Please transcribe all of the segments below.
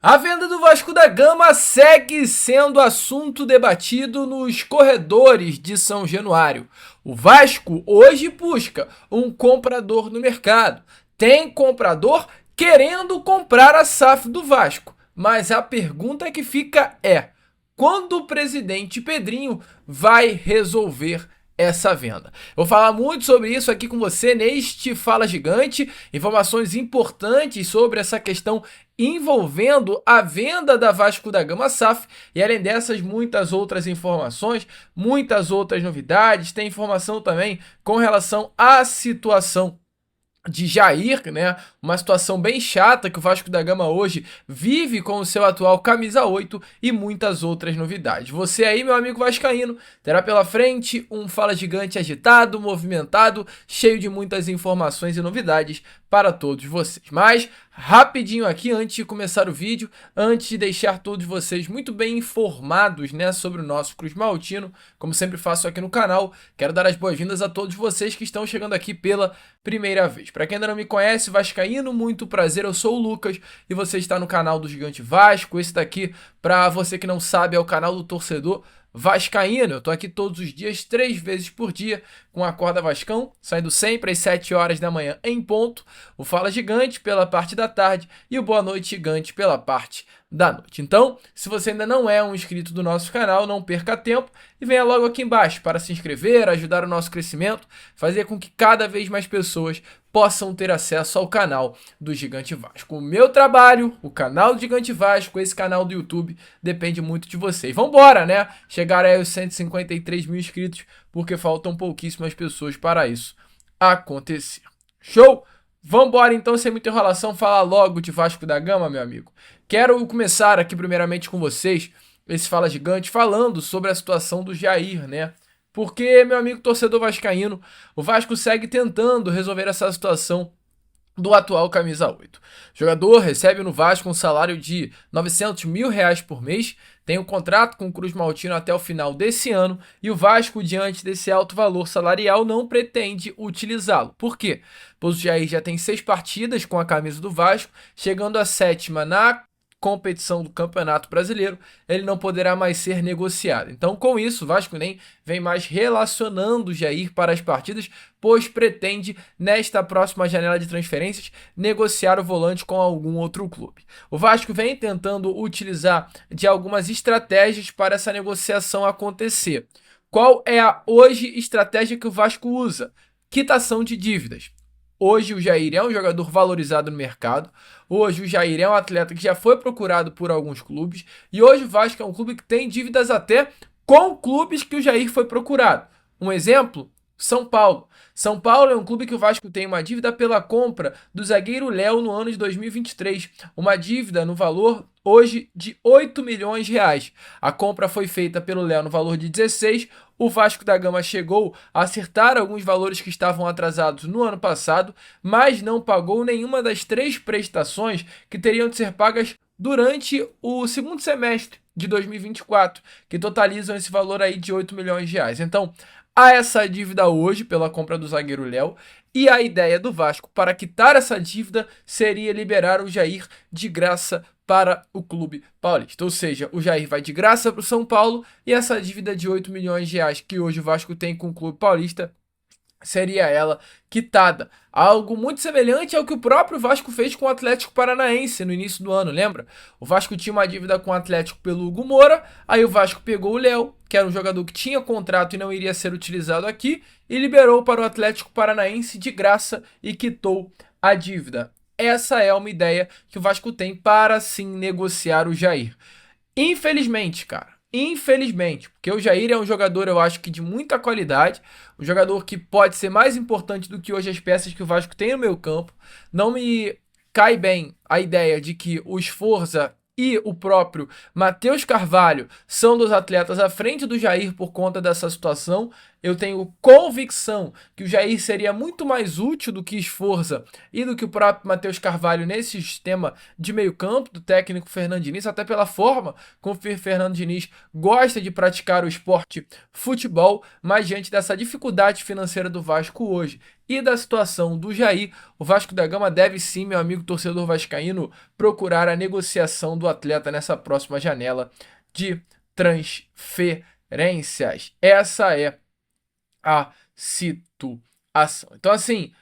A venda do Vasco da Gama segue sendo assunto debatido nos corredores de São Januário. O Vasco hoje busca um comprador no mercado. Tem comprador querendo comprar a SAF do Vasco. Mas a pergunta que fica é: quando o presidente Pedrinho vai resolver essa venda? Eu vou falar muito sobre isso aqui com você neste Fala Gigante, informações importantes sobre essa questão envolvendo a venda da Vasco da Gama SAF e além dessas muitas outras informações, muitas outras novidades, tem informação também com relação à situação de Jair, né? Uma situação bem chata que o Vasco da Gama hoje vive com o seu atual camisa 8 e muitas outras novidades. Você aí, meu amigo vascaíno, terá pela frente um Fala Gigante agitado, movimentado, cheio de muitas informações e novidades para todos vocês. Mas, rapidinho aqui, antes de começar o vídeo, antes de deixar todos vocês muito bem informados, né, sobre o nosso Cruz Maltino, como sempre faço aqui no canal, quero dar as boas-vindas a todos vocês que estão chegando aqui pela primeira vez. Para quem ainda não me conhece, vascaíno, muito prazer, eu sou o Lucas e você está no canal do Gigante Vasco. Esse daqui, para você que não sabe, é o canal do torcedor vascaíno. Eu tô aqui todos os dias, 3 vezes por dia, com a Acorda Vascão, saindo sempre às 7 horas da manhã em ponto, o Fala Gigante pela parte da tarde e o Boa Noite Gigante pela parte da noite. Então, se você ainda não é um inscrito do nosso canal, não perca tempo e venha logo aqui embaixo para se inscrever, ajudar o nosso crescimento, fazer com que cada vez mais pessoas possam ter acesso ao canal do Gigante Vasco. O meu trabalho, o canal do Gigante Vasco, esse canal do YouTube, depende muito de vocês. Vambora, né? Chegar aí aos 153 mil inscritos, porque faltam pouquíssimas pessoas para isso acontecer. Show? Vambora então, sem muita enrolação, falar logo de Vasco da Gama, meu amigo. Quero começar aqui primeiramente com vocês, esse Fala Gigante, falando sobre a situação do Jair, né? Porque, meu amigo torcedor vascaíno, o Vasco segue tentando resolver essa situação do atual camisa 8. O jogador recebe no Vasco um salário de R$900 mil por mês, tem um contrato com o Cruz Maltino até o final desse ano e o Vasco, diante desse alto valor salarial, não pretende utilizá-lo. Por quê? Pois o Jair já tem 6 partidas com a camisa do Vasco, chegando à 7ª na competição do Campeonato Brasileiro, ele não poderá mais ser negociado. Então, com isso, o Vasco nem vem mais relacionando o Jair para as partidas, pois pretende, nesta próxima janela de transferências, negociar o volante com algum outro clube. O Vasco vem tentando utilizar de algumas estratégias para essa negociação acontecer. Qual é a hoje estratégia que o Vasco usa? Quitação de dívidas. Hoje o Jair é um jogador valorizado no mercado, hoje o Jair é um atleta que já foi procurado por alguns clubes e hoje o Vasco é um clube que tem dívidas até com clubes que o Jair foi procurado. Um exemplo, São Paulo. São Paulo é um clube que o Vasco tem uma dívida pela compra do zagueiro Léo no ano de 2023, uma dívida no valor hoje de R$8 milhões. A compra foi feita pelo Léo no valor de 16. O Vasco da Gama chegou a acertar alguns valores que estavam atrasados no ano passado, mas não pagou nenhuma das 3 prestações que teriam de ser pagas durante o segundo semestre de 2024, que totalizam esse valor aí de R$8 milhões. Então, há essa dívida hoje pela compra do zagueiro Léo e a ideia do Vasco para quitar essa dívida seria liberar o Jair de graça para o clube paulista. Ou seja, o Jair vai de graça para o São Paulo e essa dívida de R$8 milhões que hoje o Vasco tem com o clube paulista seria ela quitada. Algo muito semelhante ao que o próprio Vasco fez com o Atlético Paranaense no início do ano, lembra? O Vasco tinha uma dívida com o Atlético pelo Hugo Moura, aí o Vasco pegou o Léo, que era um jogador que tinha contrato e não iria ser utilizado aqui, e liberou para o Atlético Paranaense de graça e quitou a dívida. Essa é uma ideia que o Vasco tem para sim negociar o Jair. Infelizmente, cara. Infelizmente, porque o Jair é um jogador, eu acho que de muita qualidade, um jogador que pode ser mais importante do que hoje as peças que o Vasco tem no meio campo. Não me cai bem a ideia de que o Sforza e o próprio Matheus Carvalho são dos atletas à frente do Jair por conta dessa situação. eu tenho convicção que o Jair seria muito mais útil do que Sforza e do que o próprio Matheus Carvalho nesse sistema de meio campo do técnico Fernando Diniz, até pela forma como o Fernando Diniz gosta de praticar o esporte futebol, mas diante dessa dificuldade financeira do Vasco hoje e da situação do Jair, o Vasco da Gama deve sim, meu amigo torcedor vascaíno, procurar a negociação do atleta nessa próxima janela de transferências. Essa é a situação. Então, assim,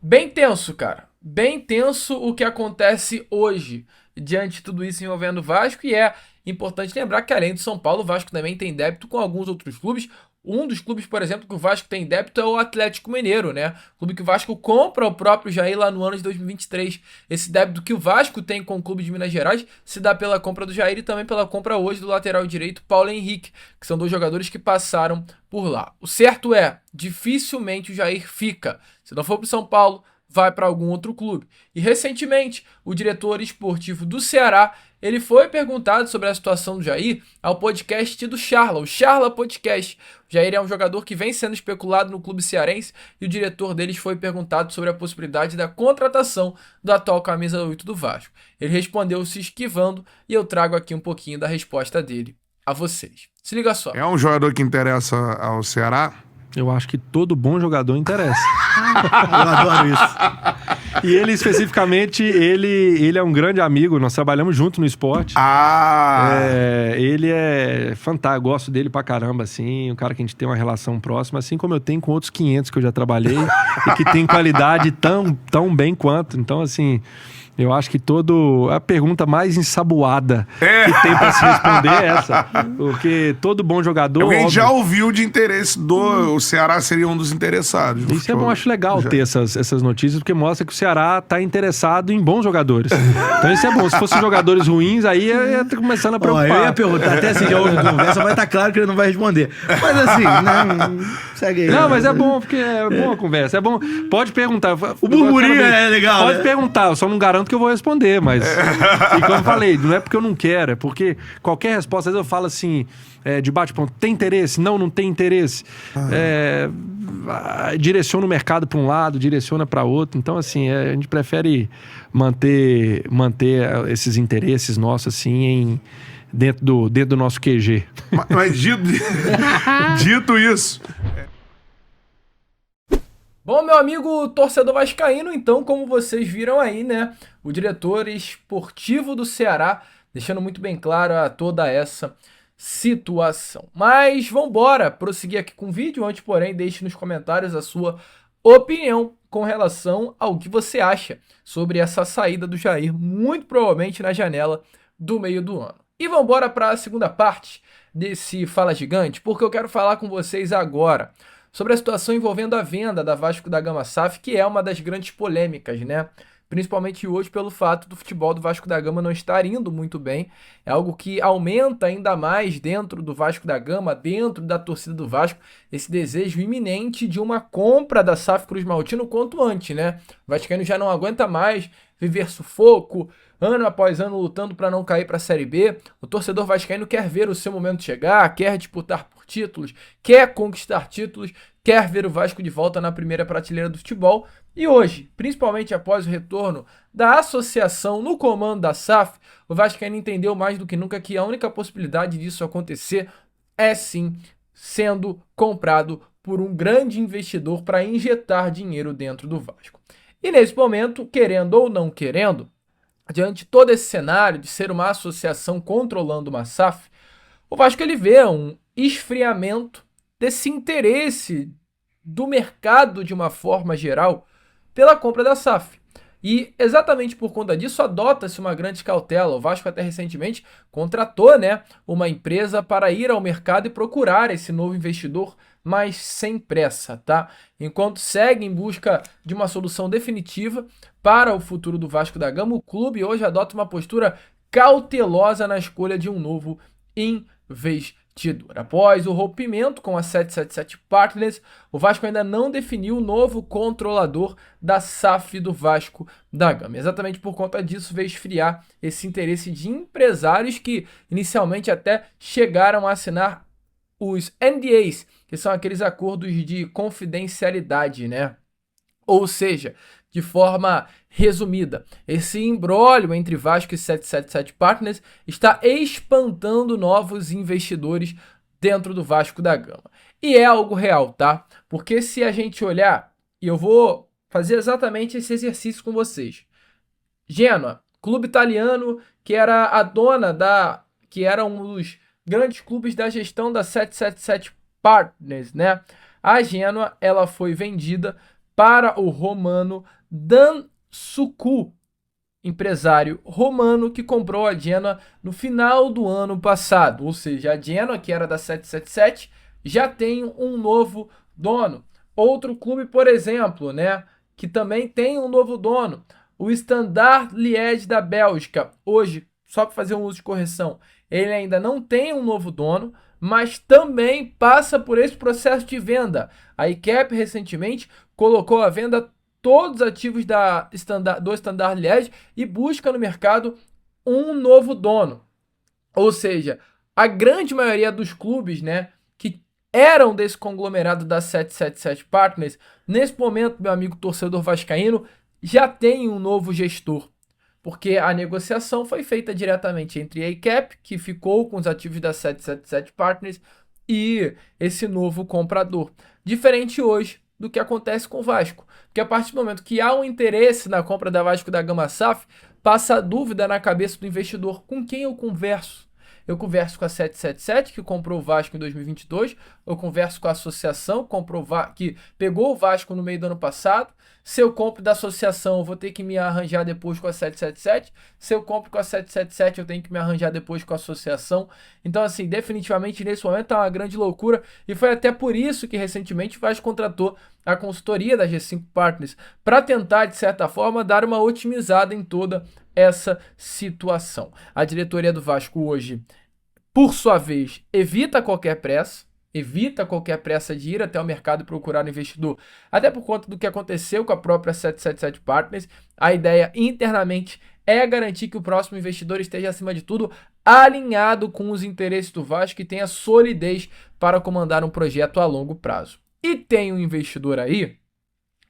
bem tenso, cara. Bem tenso o que acontece hoje diante de tudo isso envolvendo o Vasco, e é importante lembrar que além do São Paulo, o Vasco também tem débito com alguns outros clubes. Um dos clubes, por exemplo, que o Vasco tem débito é o Atlético Mineiro, né? O clube que o Vasco compra o próprio Jair lá no ano de 2023. Esse débito que o Vasco tem com o clube de Minas Gerais se dá pela compra do Jair e também pela compra hoje do lateral direito Paulo Henrique, que são dois jogadores que passaram por lá. O certo é, dificilmente o Jair fica. Se não for para o São Paulo, vai para algum outro clube. E recentemente, o diretor esportivo do Ceará, ele foi perguntado sobre a situação do Jair ao podcast do Charla, o Charla Podcast. O Jair é um jogador que vem sendo especulado no clube cearense e o diretor deles foi perguntado sobre a possibilidade da contratação do atual camisa 8 do Vasco. Ele respondeu se esquivando e eu trago aqui um pouquinho da resposta dele a vocês. Se liga só. É um jogador que interessa ao Ceará? Eu acho que todo bom jogador interessa. Eu adoro isso. E ele, especificamente, ele é um grande amigo. Nós trabalhamos junto no esporte. Ele é fantástico. Gosto dele pra caramba, assim. Um cara que a gente tem uma relação próxima, assim como eu tenho com outros 500 que eu já trabalhei e que tem qualidade tão bem quanto. Então, assim... Eu acho que a pergunta mais ensaboada que tem pra se responder é essa. Porque todo bom jogador... Alguém já ouviu de interesse o Ceará seria um dos interessados. Isso é bom, acho legal ter essas notícias, porque mostra que o Ceará tá interessado em bons jogadores. Então isso é bom. Se fossem jogadores ruins, aí ia estar começando a preocupar. Eu ia perguntar, até assim, já houve conversa, vai estar claro que ele não vai responder. Mas assim, não, segue aí. Não, mas é bom, porque é boa a conversa. É bom, pode perguntar. O burburinho é legal, Pode né? perguntar, eu só não garanto que eu vou responder, mas... E como eu falei, não é porque eu não quero, é porque qualquer resposta, às vezes eu falo assim, de bate-ponto, tem interesse? Não tem interesse. Direciona o mercado para um lado, direciona para outro. Então, assim, a gente prefere manter esses interesses nossos, assim, dentro do nosso QG. Mas dito isso... Bom, meu amigo torcedor vascaíno, então, como vocês viram aí, né, o diretor esportivo do Ceará, deixando muito bem claro toda essa situação. Mas vamos embora, prosseguir aqui com o vídeo, antes, porém, deixe nos comentários a sua opinião com relação ao que você acha sobre essa saída do Jair, muito provavelmente na janela do meio do ano. E vamos embora para a segunda parte desse Fala Gigante, porque eu quero falar com vocês agora sobre a situação envolvendo a venda da Vasco da Gama SAF, que é uma das grandes polêmicas, né? Principalmente hoje pelo fato do futebol do Vasco da Gama não estar indo muito bem. É algo que aumenta ainda mais dentro do Vasco da Gama, dentro da torcida do Vasco, esse desejo iminente de uma compra da SAF Cruz Maltino quanto antes, né? O vascaíno já não aguenta mais viver sufoco, ano após ano lutando para não cair para a Série B. O torcedor vascaíno quer ver o seu momento chegar, quer disputar por títulos, quer conquistar títulos, quer ver o Vasco de volta na primeira prateleira do futebol. E hoje, principalmente após o retorno da associação no comando da SAF, o vascaíno entendeu mais do que nunca que a única possibilidade disso acontecer é sim sendo comprado por um grande investidor para injetar dinheiro dentro do Vasco. E nesse momento, querendo ou não querendo, diante de todo esse cenário de ser uma associação controlando uma SAF, o Vasco ele vê um esfriamento desse interesse do mercado de uma forma geral pela compra da SAF. E exatamente por conta disso adota-se uma grande cautela. O Vasco até recentemente contratou, né, uma empresa para ir ao mercado e procurar esse novo investidor, mas sem pressa, tá? Enquanto segue em busca de uma solução definitiva para o futuro do Vasco da Gama, o clube hoje adota uma postura cautelosa na escolha de um novo investidor. Após o rompimento com a 777 Partners, o Vasco ainda não definiu o novo controlador da SAF do Vasco da Gama. Exatamente por conta disso veio esfriar esse interesse de empresários que inicialmente até chegaram a assinar os NDAs, que são aqueles acordos de confidencialidade, né? Ou seja, de forma resumida, esse imbróglio entre Vasco e 777 Partners está espantando novos investidores dentro do Vasco da Gama. E é algo real, tá? Porque se a gente olhar, e eu vou fazer exatamente esse exercício com vocês. Genoa, clube italiano que era a dona que era um dos grandes clubes da gestão da 777 Partners, né? A Genoa, ela foi vendida para o romano Dan Sucu, empresário romano que comprou a Genoa no final do ano passado. Ou seja, a Genoa, que era da 777, já tem um novo dono. Outro clube, por exemplo, né, que também tem um novo dono, o Standard Liège da Bélgica. Hoje, só para fazer um uso de correção, ele ainda não tem um novo dono, mas também passa por esse processo de venda. A ICAP recentemente colocou à venda todos os ativos do Standard Liège e busca no mercado um novo dono. Ou seja, a grande maioria dos clubes, né, que eram desse conglomerado da 777 Partners, nesse momento, meu amigo torcedor vascaíno, já tem um novo gestor. Porque a negociação foi feita diretamente entre a ICAP, que ficou com os ativos da 777 Partners, e esse novo comprador. Diferente hoje do que acontece com o Vasco. Porque a partir do momento que há um interesse na compra da Vasco da Gama SAF, passa a dúvida na cabeça do investidor: com quem eu converso? Eu converso com a 777, que comprou o Vasco em 2022. Eu converso com a associação, que pegou o Vasco no meio do ano passado. Se eu compro da associação, eu vou ter que me arranjar depois com a 777. Se eu compro com a 777, eu tenho que me arranjar depois com a associação. Então, assim, definitivamente, nesse momento, é uma grande loucura. E foi até por isso que, recentemente, o Vasco contratou a consultoria da G5 Partners para tentar, de certa forma, dar uma otimizada em toda essa situação. A diretoria do Vasco hoje, por sua vez, evita qualquer pressa de ir até o mercado e procurar um investidor, até por conta do que aconteceu com a própria 777 Partners. A ideia internamente é garantir que o próximo investidor esteja, acima de tudo, alinhado com os interesses do Vasco e tenha solidez para comandar um projeto a longo prazo. E tem um investidor aí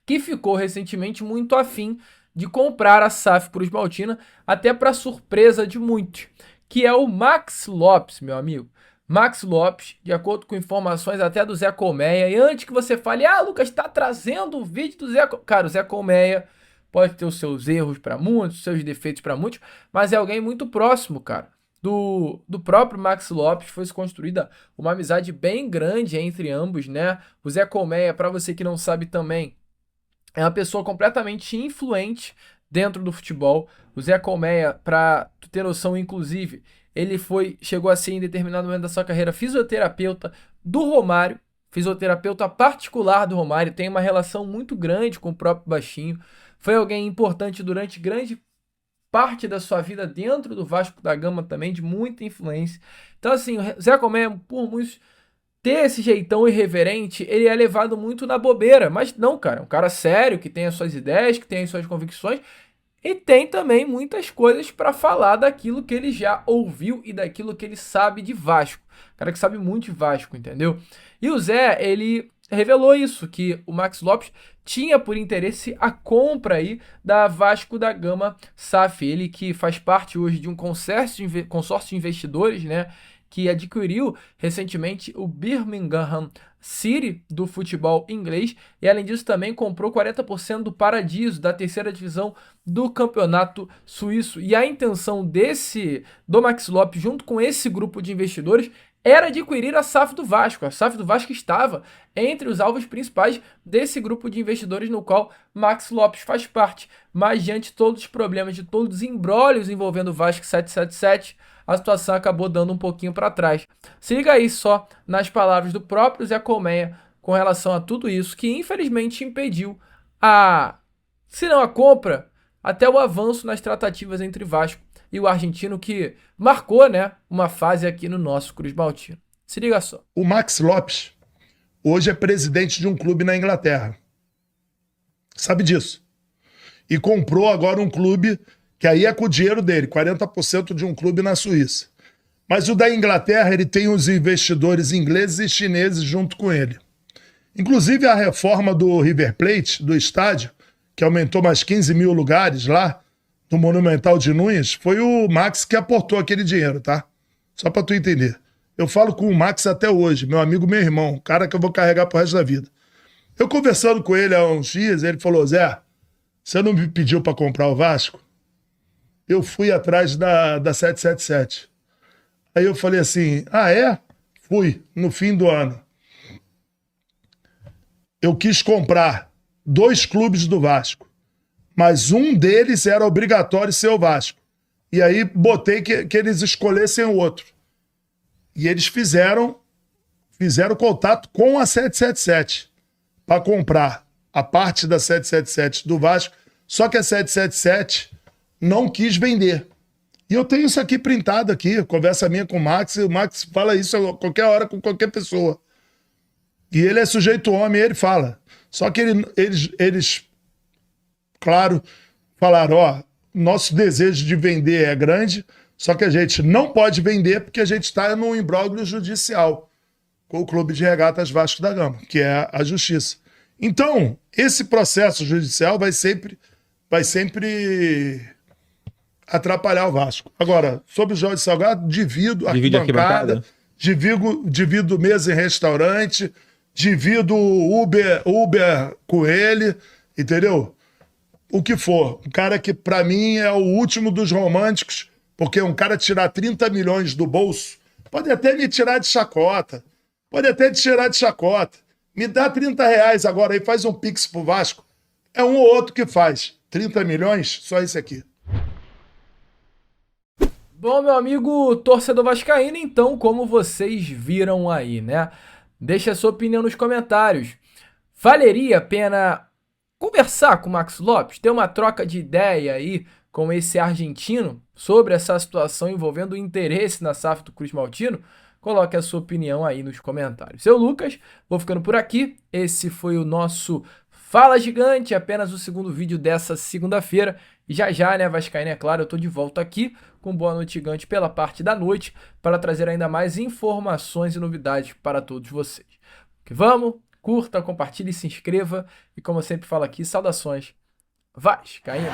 que ficou recentemente muito afim de comprar a SAF Cruz Maltina, até para surpresa de muitos, que é o Max Lopes, meu amigo. Max Lopes, de acordo com informações até do Zé Colmeia, e antes que você fale: ah, Lucas, está trazendo o vídeo do Zé Colmeia. Cara, o Zé Colmeia pode ter os seus erros para muitos, os seus defeitos para muitos, mas é alguém muito próximo, cara. Do próprio Max Lopes foi construída uma amizade bem grande entre ambos, né? O Zé Colmeia, para você que não sabe também, é uma pessoa completamente influente dentro do futebol. O Zé Colmeia, para tu ter noção, inclusive, ele chegou a ser, em determinado momento da sua carreira, fisioterapeuta do Romário, fisioterapeuta particular do Romário, tem uma relação muito grande com o próprio Baixinho, foi alguém importante durante grande parte da sua vida dentro do Vasco da Gama também, de muita influência. Então, assim, o Zé Colmeia, por muitos ter esse jeitão irreverente, ele é levado muito na bobeira. Mas não, cara, é um cara sério, que tem as suas ideias, que tem as suas convicções, e tem também muitas coisas para falar daquilo que ele já ouviu e daquilo que ele sabe de Vasco. Cara que sabe muito de Vasco, entendeu? E o Zé, ele revelou isso, que o Max Lopes tinha por interesse a compra aí da Vasco da Gama SAF. Ele que faz parte hoje de um consórcio de investidores, né, que adquiriu recentemente o Birmingham City do futebol inglês, e além disso também comprou 40% do Paradiso, da terceira divisão do campeonato suíço. E a intenção do Max Lopes, junto com esse grupo de investidores, era adquirir a SAF do Vasco. A SAF do Vasco estava entre os alvos principais desse grupo de investidores no qual Max Lopes faz parte. Mas diante de todos os problemas, de todos os embrólios envolvendo o Vasco 777, a situação acabou dando um pouquinho para trás. Se liga aí só nas palavras do próprio Zé Colmeia com relação a tudo isso, que infelizmente impediu se não a compra, até o avanço nas tratativas entre Vasco e o argentino, que marcou, né, uma fase aqui no nosso Cruz Maltino. Se liga só. O Max Lopes hoje é presidente de um clube na Inglaterra. Sabe disso? E comprou agora um clube que aí é com o dinheiro dele, 40% de um clube na Suíça. Mas o da Inglaterra, ele tem os investidores ingleses e chineses junto com ele. Inclusive a reforma do River Plate, do estádio, que aumentou mais 15 mil lugares lá, no Monumental de Núñez, foi o Max que aportou aquele dinheiro, tá? Só pra tu entender. Eu falo com o Max até hoje, meu amigo, meu irmão, cara que eu vou carregar pro resto da vida. Eu conversando com ele há uns dias, ele falou, Zé, você não me pediu pra comprar o Vasco? Eu fui atrás da 777. Aí eu falei assim, ah é? Fui, no fim do ano. Eu quis comprar 2 clubes do Vasco, mas um deles era obrigatório ser o Vasco. E aí botei que eles escolhessem o outro. E eles fizeram contato com a 777 para comprar a parte da 777 do Vasco, só que a 777 não quis vender. E eu tenho isso aqui printado aqui, conversa minha com o Max, e o Max fala isso a qualquer hora com qualquer pessoa. E ele é sujeito homem, ele fala. Só que eles claro, falaram, ó, nosso desejo de vender é grande, só que a gente não pode vender porque a gente está num imbróglio judicial com o Clube de Regatas Vasco da Gama, que é a justiça. Então, esse processo judicial vai sempre atrapalhar o Vasco. Agora, sobre o Jorge Salgado, divido arquibancada, divido mesa em restaurante, divido Uber com ele, entendeu? O que for. Um cara que, pra mim, é o último dos românticos, porque um cara tirar 30 milhões do bolso, pode até me tirar de chacota. Me dá 30 reais agora aí, faz um pix pro Vasco. É um ou outro que faz. 30 milhões, só esse aqui. Bom, meu amigo torcedor vascaíno, então, como vocês viram aí, né? Deixa a sua opinião nos comentários. Valeria a pena conversar com o Max Lopes, ter uma troca de ideia aí com esse argentino sobre essa situação envolvendo o interesse na SAF do Cruz Maltino? Coloque a sua opinião aí nos comentários. Seu Lucas, vou ficando por aqui. Esse foi o nosso Fala Gigante, apenas o segundo vídeo dessa segunda-feira. E já, né, vascaíno, é claro, eu tô de volta aqui com Boa Noite Gigante pela parte da noite para trazer ainda mais informações e novidades para todos vocês. Que vamos, curta, compartilhe, se inscreva e como eu sempre falo aqui, saudações vascaínas.